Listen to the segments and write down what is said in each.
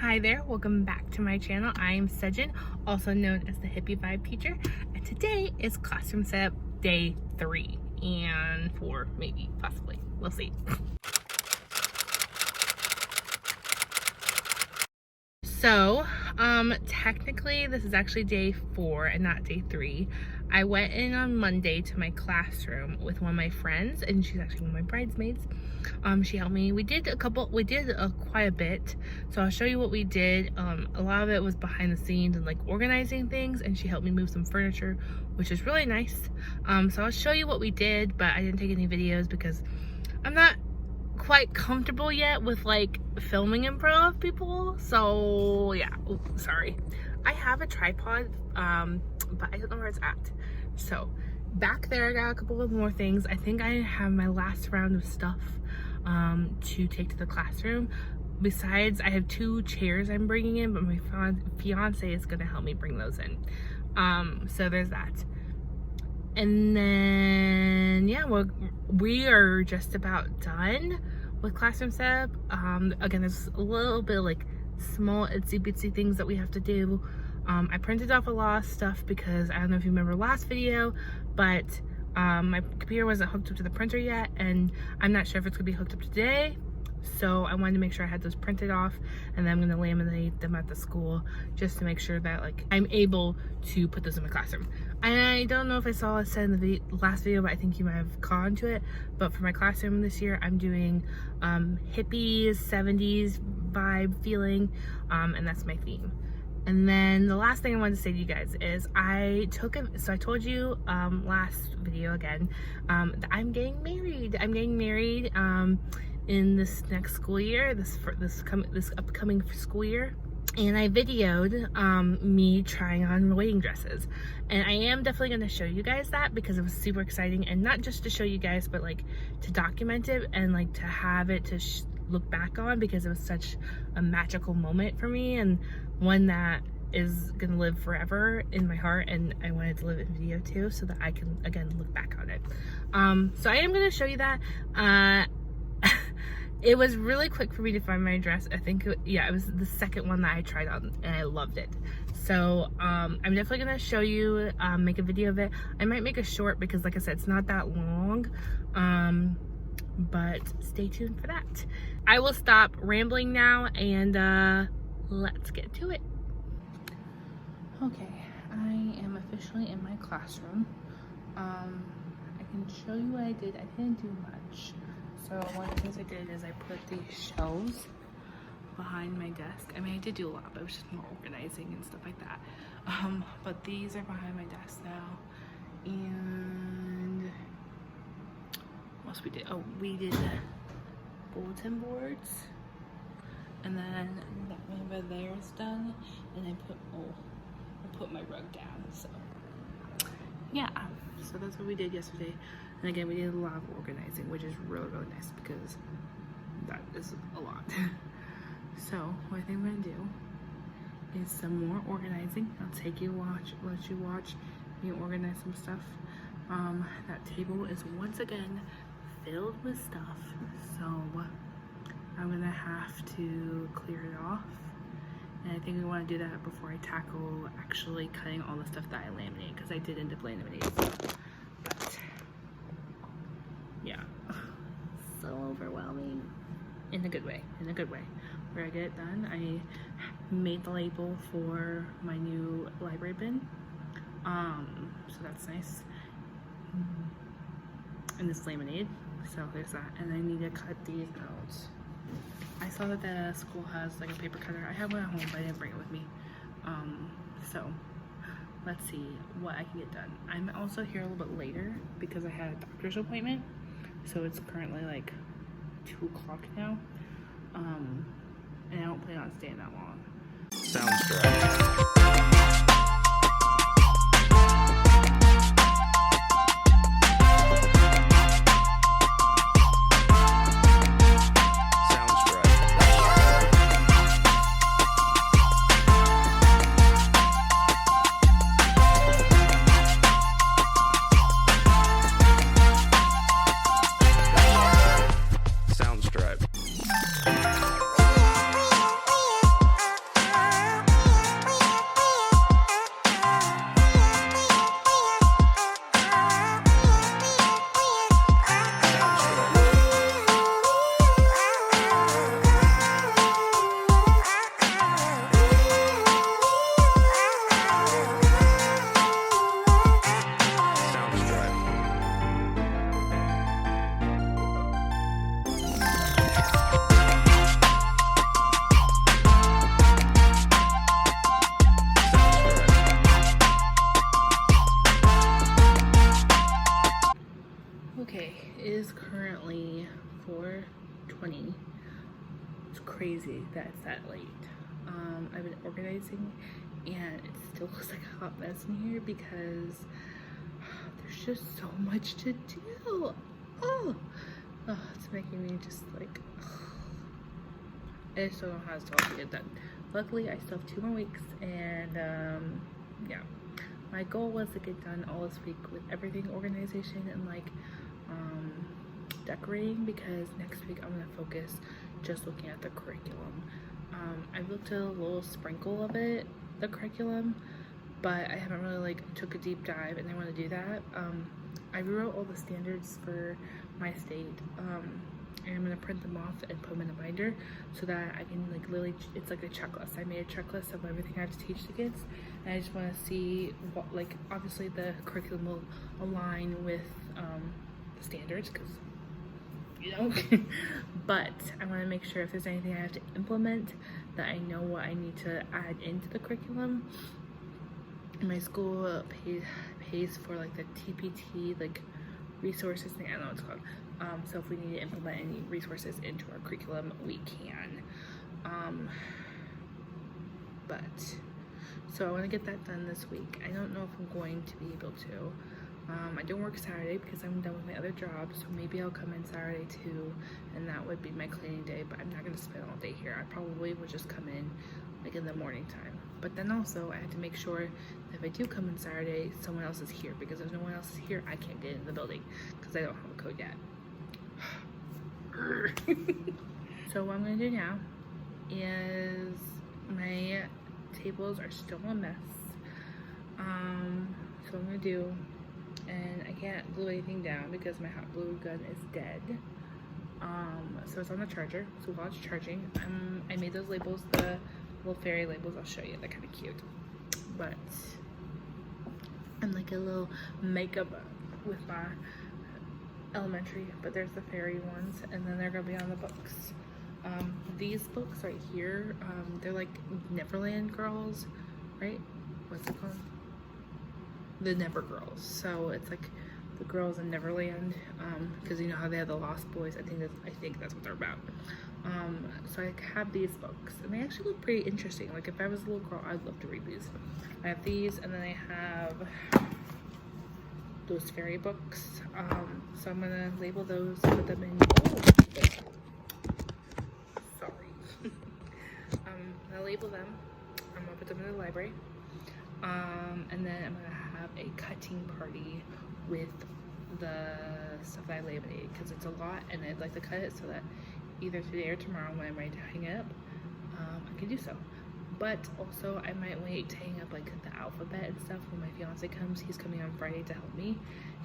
Hi there, welcome back to my channel. I am Sejin, also known as the Hippie Vibe Teacher, and today is classroom setup day 3 and 4, maybe, possibly. We'll see. So, technically this is actually day 4 and not day 3. I went in on Monday to my classroom with one of my friends, and she's actually one of my bridesmaids. She helped me. We did quite a bit. So I'll show you what we did. A lot of it was behind the scenes and like organizing things, and she helped me move some furniture, which is really nice. So I'll show you what we did, but I didn't take any videos because I'm not quite comfortable yet with like filming in front of people. So yeah, sorry. I have a tripod, but I don't know where it's at. So back there I got a couple of more things. I think I have my last round of stuff to take to the classroom. Besides, I have 2 chairs I'm bringing in, but my fiance is gonna help me bring those in. So there's that. And then yeah, we are just about done with classroom setup. Again, there's a little bit of like small itsy bitsy things that we have to do. I printed off a lot of stuff because I don't know if you remember last video, but my computer wasn't hooked up to the printer yet, and I'm not sure if it's gonna be hooked up today. So I wanted to make sure I had those printed off, and then I'm gonna laminate them at the school just to make sure that like I'm able to put those in my classroom. I don't know if I saw it said in the last video, but I think you might have caught on to it. But for my classroom this year, I'm doing hippies, 70s vibe feeling, and that's my theme. And then the last thing I wanted to say to you guys is I told you last video again that I'm getting married. I'm getting married in this next school year, this upcoming school year. And I videoed me trying on wedding dresses, and I am definitely going to show you guys that because it was super exciting, and not just to show you guys, but like to document it and like to have it to look back on, because it was such a magical moment for me, and one that is gonna live forever in my heart, and I wanted to live in video too so that I can again look back on it. So I am going to show you that. It was really quick for me to find my dress. I think it was the second one that I tried on, and I loved it. So I'm definitely gonna show you, make a video of it. I might make a short because like I said, it's not that long, but stay tuned for that. I will stop rambling now, and let's get to it. Okay, I am officially in my classroom. I can show you what I did. I didn't do much. So one of the things I did is I put these shelves behind my desk. I mean, I did do a lot, but it was just more organizing and stuff like that. But these are behind my desk now. And what else we did? Oh, we did bulletin boards. And then that one over there is done. And I put my rug down. So yeah, so that's what we did yesterday. And again, we did a lot of organizing, which is really, really nice because that is a lot. So what I think I'm gonna do is some more organizing. I'll take you let you watch me organize some stuff. That table is once again filled with stuff, so I'm gonna have to clear it off. And I think we want to do that before I tackle actually cutting all the stuff that I laminate, because I did end up laminating stuff. But yeah, so overwhelming in a good way. Where I get it done, I made the label for my new library bin, so that's nice. And it's laminated, so there's that. And I need to cut these out. I saw that the school has like a paper cutter. I have one at home, but I didn't bring it with me. So let's see what I can get done. I'm also here a little bit later because I had a doctor's appointment. So it's currently like 2 o'clock now. And I don't plan on staying that long. Sounds good. crazy that it's that late. I've been organizing and it still looks like a hot mess in here because there's just so much to do. Oh, it's making me just like, I just don't know how to all get it done. Luckily, I still have 2 more weeks, and yeah, my goal was to get done all this week with everything organization and like decorating, because next week I'm gonna focus just looking at the curriculum. I've looked at a little sprinkle of it, the curriculum, but I haven't really like took a deep dive, and I want to do that. I rewrote all the standards for my state, and I'm gonna print them off and put them in a binder so that I can like literally, it's like a checklist. I made a checklist of everything I have to teach the kids, and I just want to see what, like, obviously the curriculum will align with the standards, because you know, but I want to make sure if there's anything I have to implement, that I know what I need to add into the curriculum. My school pays for like the TPT, like resources thing, I don't know what it's called. So if we need to implement any resources into our curriculum, we can. So I want to get that done this week. I don't know if I'm going to be able to. I don't work Saturday because I'm done with my other job, so maybe I'll come in Saturday too, and that would be my cleaning day, but I'm not going to spend all day here. I probably would just come in like in the morning time. But then also I have to make sure that if I do come in Saturday, someone else is here, because if no one else is here, I can't get in the building because I don't have a code yet. So what I'm going to do now is, my tables are still a mess. So I'm going to do, and I can't glue anything down because my hot glue gun is dead. So it's on the charger, so while it's charging, I made those labels, the little fairy labels. I'll show you, they're kind of cute. But I'm like a little makeup with my elementary, but there's the fairy ones, and then they're gonna be on the books. These books right here, they're like Neverland Girls, right? What's it called? The Never Girls. So it's like the girls in Neverland, because you know how they have the Lost Boys. I think that's what they're about. So I have these books, and they actually look pretty interesting. Like if I was a little girl, I'd love to read these. I have these, and then I have those fairy books. So I'm gonna label those, put them in. Sorry. I'm gonna label them. I'm gonna put them in the library. And then I'm gonna have a cutting party with the stuff that I laminated, because it's a lot, and I'd like to cut it so that either today or tomorrow when I'm ready to hang it up, I can do so. But also I might wait to hang up like the alphabet and stuff when my fiance comes. He's coming on Friday to help me,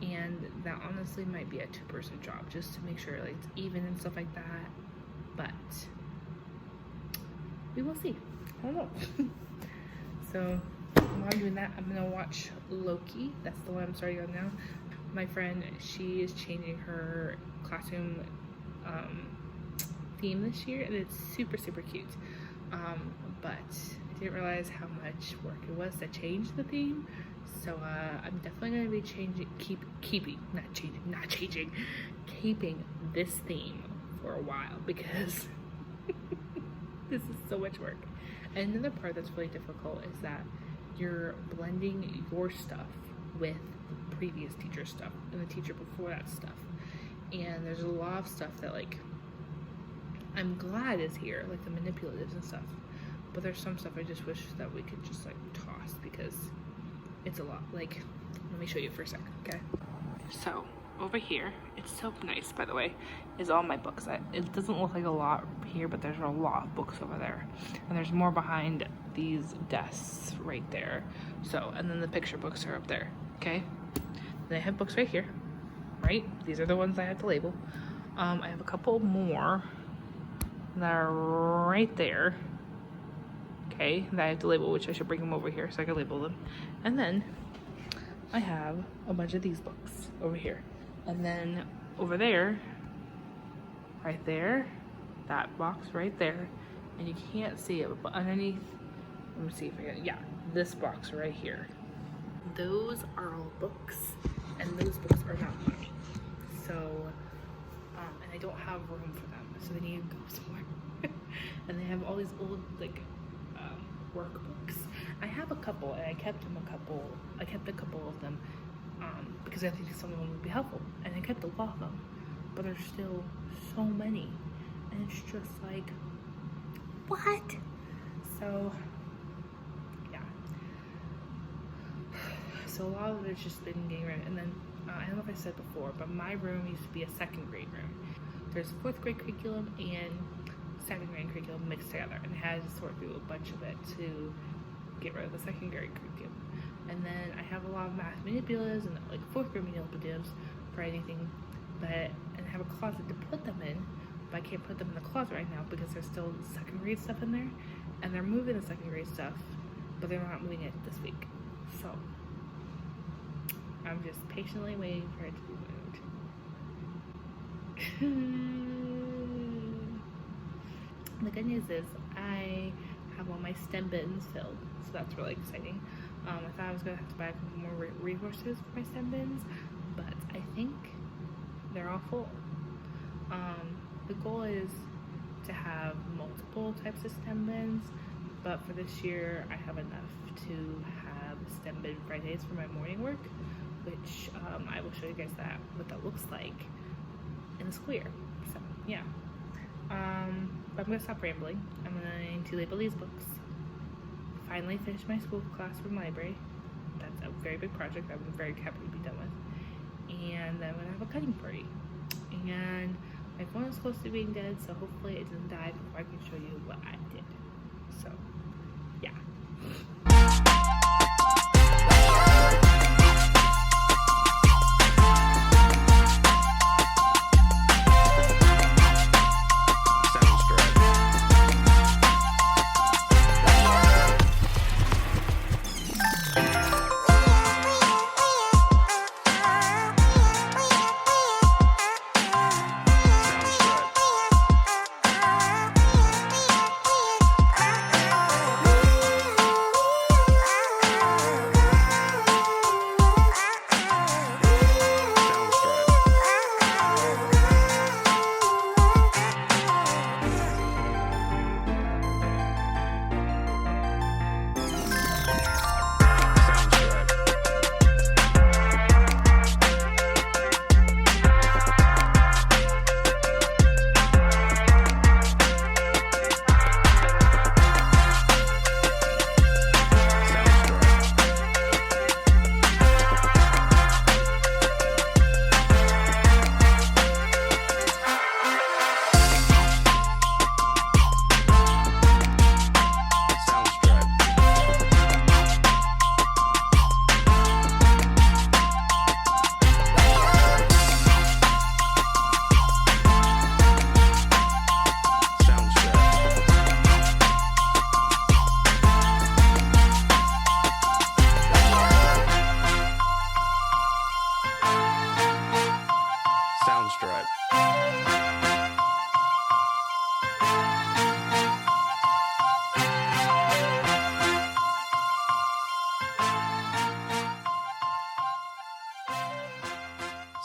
and that honestly might be a 2-person job, just to make sure like it's even and stuff like that. But we will see. I don't know. So while I'm doing that, I'm gonna watch Loki. That's the one I'm starting on now. My friend, she is changing her classroom theme this year, and it's super cute. But I didn't realize how much work it was to change the theme. So I'm definitely gonna be keeping this theme for a while, because this is so much work. And another part that's really difficult is that you're blending your stuff with previous teacher stuff and the teacher before that stuff. And there's a lot of stuff that like I'm glad is here, like the manipulatives and stuff. But there's some stuff I just wish that we could just like toss, because it's a lot. Like, let me show you for a second, okay? So over here, it's so nice, by the way, is all my books. It doesn't look like a lot here, but there's a lot of books over there, and there's more behind these desks right there. So, and then the picture books are up there, okay? Then I have books right here, right? These are the ones I have to label. I have a couple more that are right there, okay, that I have to label, which I should bring them over here so I can label them. And then I have a bunch of these books over here. And then over there, right there, that box right there, and you can't see it, but underneath, let me see if I can, yeah, this box right here. Those are all books, and those books are not mine. So, and I don't have room for them, so they need to go somewhere. And they have all these old like workbooks. I have a couple, and I kept a couple of them because I think some of them would be helpful, and I kept a lot of them, but there's still so many, and it's just like, what? So yeah, so a lot of it's just been getting rid of. And then I don't know if I said before, but my room used to be a second grade room. There's fourth grade curriculum and second grade curriculum mixed together, and I had to sort through a bunch of it to get rid of the second grade curriculum. And then I have a lot of math manipulatives and like fourth grade manipulatives for anything, and I have a closet to put them in, but I can't put them in the closet right now because there's still second grade stuff in there, and they're moving the second grade stuff, but they're not moving it this week. So I'm just patiently waiting for it to be moved. The good news is I have all my STEM bins filled, so that's really exciting. I thought I was gonna have to buy more resources for my STEM bins, but I think they're all full. The goal is to have multiple types of STEM bins, but for this year I have enough to have STEM bin Fridays for my morning work, which I will show you guys what that looks like in the school year. So yeah. But I'm gonna stop rambling. I'm going to label these books. Finally finish my school classroom library. That's a very big project I'm very happy to be done with. And then I'm gonna have a cutting party. And my phone is close to being dead, so hopefully it doesn't die before I can show you what I did. So yeah.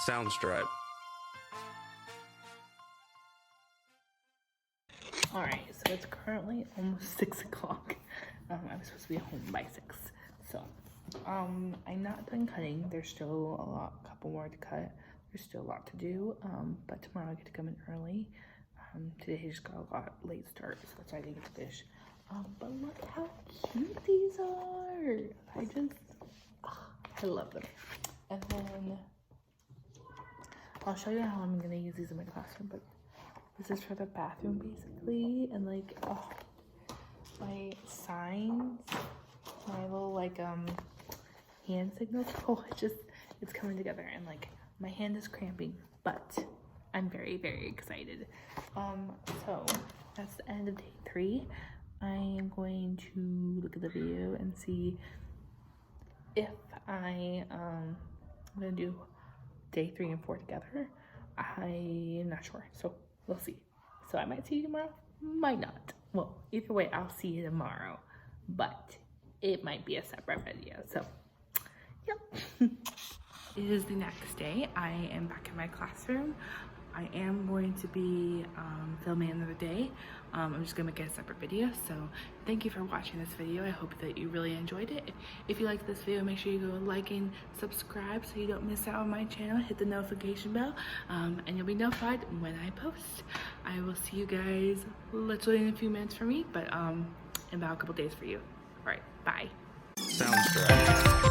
Soundstripe. Alright, so it's currently almost 6 o'clock. I'm supposed to be home by 6. So, I'm not done cutting. There's still a couple more to cut. There's still a lot to do, but tomorrow I get to come in early. Today I just got a lot late start, so that's why I didn't get to fish. But look how cute these are. I love them. And then I'll show you how I'm gonna use these in my classroom, but this is for the bathroom basically, and like, oh, my signs, my little like hand signals, oh, it's coming together, and like my hand is cramping, but I'm very, very excited. So that's the end of day 3. I am going to look at the video and see if I'm gonna do day 3 and 4 together. I'm not sure, so we'll see. So I might see you tomorrow, might not. Well, either way, I'll see you tomorrow, but it might be a separate video. So yep. It is the next day. I am back in my classroom. I am going to be filming another day. I'm just gonna make it a separate video. So thank you for watching this video. I hope that you really enjoyed it. If you liked this video, make sure you go like and subscribe so you don't miss out on my channel. Hit the notification bell and you'll be notified when I post. I will see you guys literally in a few minutes for me, but in about a couple days for you. All right, bye. Sounds right.